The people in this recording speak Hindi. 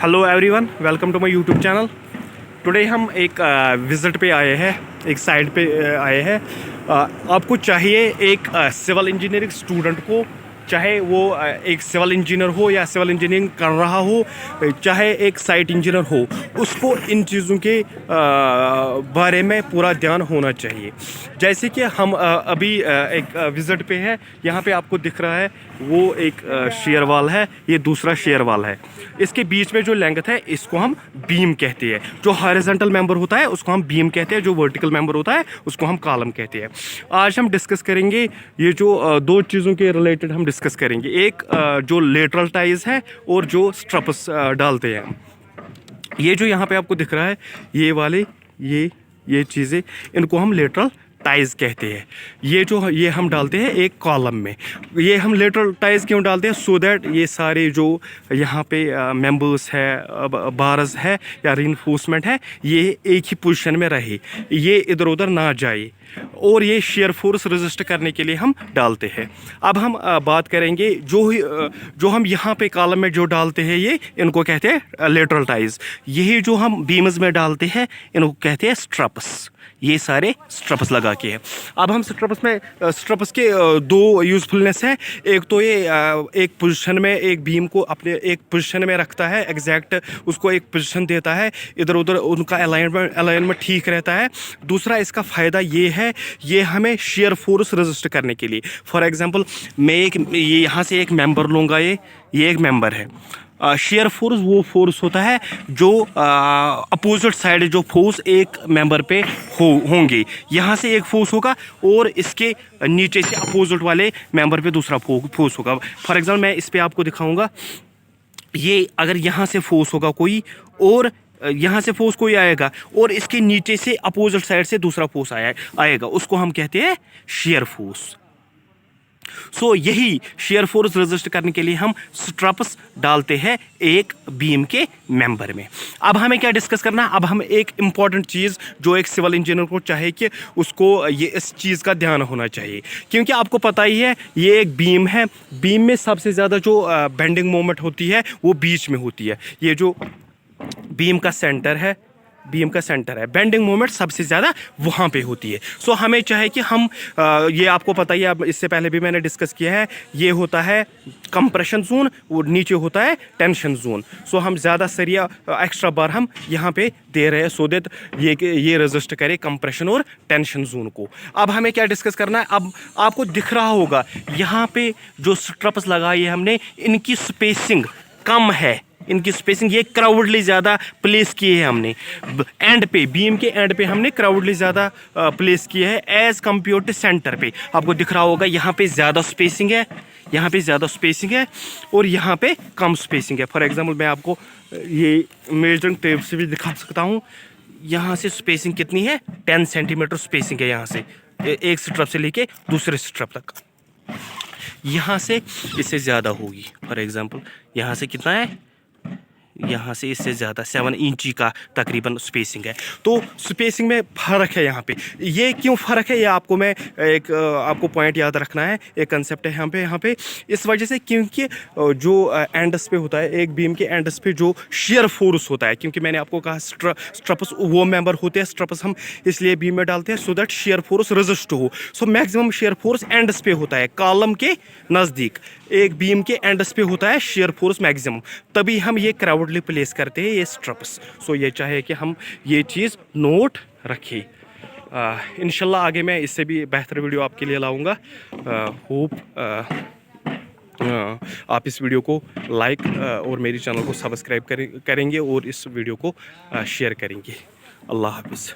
Hello everyone, welcome to my YouTube channel. Today हम एक विज़िट पे आए हैं, एक साइट पे आए हैं। आपको चाहिए एक सिविल इंजीनियरिंग स्टूडेंट को, चाहे वो एक सिविल इंजीनियर हो या सिविल इंजीनियरिंग कर रहा हो, चाहे एक साइट इंजीनियर हो, उसको इन चीज़ों के बारे में पूरा ध्यान होना चाहिए। जैसे कि हम अभी एक विज़िट पे है, यहाँ पे आपको दिख रहा है वो एक शेयर वाल है, ये दूसरा शेयर वाल है। इसके बीच में जो लेंथ है इसको हम बीम कहते हैं। जो हॉरिजॉन्टल मेंबर होता है उसको हम बीम कहते हैं, जो वर्टिकल मेंबर होता है उसको हम कॉलम कहते हैं। आज हम डिस्कस करेंगे ये जो दो चीज़ों के रिलेटेड हम डिस्कस करेंगे, एक जो लेटरल टाइज है और जो स्ट्रप्स डालते हैं हम। ये जो यहाँ पे आपको दिख रहा है, ये वाले ये चीज़ें, इनको हम लेटरल टाइज कहते हैं। ये हम डालते हैं एक कॉलम में। ये हम लेटरल टाइज क्यों डालते हैं? सो दैट ये सारे जो यहाँ पे मेंबर्स है, बार्स है या रिइंफोर्समेंट है, ये एक ही पोजीशन में रहे, ये इधर उधर ना जाए, और ये शेयर फोर्स रजिस्ट करने के लिए हम डालते हैं। अब हम बात करेंगे जो हम यहाँ पे कॉलम में जो डालते हैं, ये इनको कहते हैं लेटरल टाइज। यही जो हम बीम्स में डालते हैं इनको कहते हैं स्ट्रप्स। ये सारे स्ट्रप्स लगा के हैं। अब हम स्ट्रप्स के दो यूज़फुलनेस है। एक तो ये एक पोजीशन में एक बीम को अपने एक पोजीशन में रखता है, एग्जैक्ट उसको एक पोजीशन देता है, इधर उधर उनका अलाइनमेंट ठीक रहता है। दूसरा इसका फ़ायदा ये है, ये हमें शेयर फोर्स रजिस्टर करने के लिए, फॉर एग्जांपल मैं ये यहाँ से एक मेंबर लूँगा, ये एक मेंबर है। शेयर फोर्स वो फोर्स होता है जो अपोजिट साइड जो फोर्स एक मेंबर पे होंगे। यहाँ से एक फोर्स होगा और इसके नीचे से अपोजिट वाले मेंबर पे दूसरा फोर्स होगा। फॉर एग्जांपल मैं इस पे आपको दिखाऊंगा, ये अगर यहाँ से फोर्स होगा कोई और यहाँ से फोर्स कोई आएगा और इसके नीचे से अपोजिट साइड से दूसरा फोर्स आएगा, उसको हम कहते हैं शेयर फोर्स। सो यही शेयर फोर्स रजिस्टर करने के लिए हम स्ट्रप्स डालते हैं एक बीम के मेंबर में। अब हमें क्या डिस्कस करना है? अब हम एक इम्पॉर्टेंट चीज़ जो एक सिविल इंजीनियर को चाहिए कि उसको ये इस चीज़ का ध्यान होना चाहिए, क्योंकि आपको पता ही है ये एक बीम है। बीम में सबसे ज़्यादा जो बेंडिंग मोमेंट होती है वो बीच में होती है। ये जो बीम का सेंटर है, बेंडिंग मोमेंट सबसे ज़्यादा वहाँ पे होती है। सो हमें चाहे कि हम ये आपको पता ही है, अब इससे पहले भी मैंने डिस्कस किया है, ये होता है कंप्रेशन जोन और नीचे होता है टेंशन जोन। सो हम ज़्यादा सरिया एक्स्ट्रा बार हम यहाँ पे दे रहे हैं सो दैट ये रजिस्टर करे कंप्रेशन और टेंशन जोन को। अब हमें क्या डिस्कस करना है? अब आपको दिख रहा होगा यहाँ पे जो स्ट्रप्स लगाई है हमने, इनकी स्पेसिंग कम है, इनकी स्पेसिंग ये क्राउडली ज़्यादा प्लेस किए हैं हमने एंड पे, बीम के एंड पे हमने क्राउडली ज़्यादा प्लेस किए हैं एज़ कम्पेयर टू सेंटर पे। आपको दिख रहा होगा यहाँ पे ज़्यादा स्पेसिंग है, यहाँ पे ज़्यादा स्पेसिंग है और यहाँ पे कम स्पेसिंग है। फॉर एग्जांपल मैं आपको ये मेजरिंग टेप से भी दिखा सकता हूँ। यहाँ से स्पेसिंग कितनी है? 10 सेंटीमीटर स्पेसिंग है यहाँ से, एक स्ट्रप से लेके दूसरे स्ट्रप तक। यहाँ से इससे ज़्यादा होगी। फॉर एग्जांपल यहाँ से कितना है? यहाँ से इससे ज़्यादा 7 इंची का तकरीबन स्पेसिंग है। तो स्पेसिंग में फ़र्क है यहाँ पे। ये क्यों फ़र्क है, ये आपको मैं आपको पॉइंट याद रखना है, एक कंसेप्ट है यहाँ पे इस वजह से, क्योंकि जो एंडस पे होता है, एक बीम के एंडस पे जो शेयर फोर्स होता है, क्योंकि मैंने आपको कहा स्ट्रप्स वो मेंबर होते हैं, स्ट्रप्स हम इसलिए बीम में डालते हैं so that shear force resist हो। So maximum shear force ends पे होता है, कॉलम के नज़दीक एक बीम के एंडस पे होता है शेयर फोर्स मैक्सिमम, तभी हम ये क्राउडली प्लेस करते हैं ये स्ट्रप्स। सो ये चाहे कि हम ये चीज़ नोट रखें। इंशाल्लाह आगे मैं इससे भी बेहतर वीडियो आपके लिए लाऊंगा। होप आप इस वीडियो को लाइक और मेरी चैनल को सब्सक्राइब करेंगे और इस वीडियो को शेयर करेंगे। अल्लाह हाफिज़।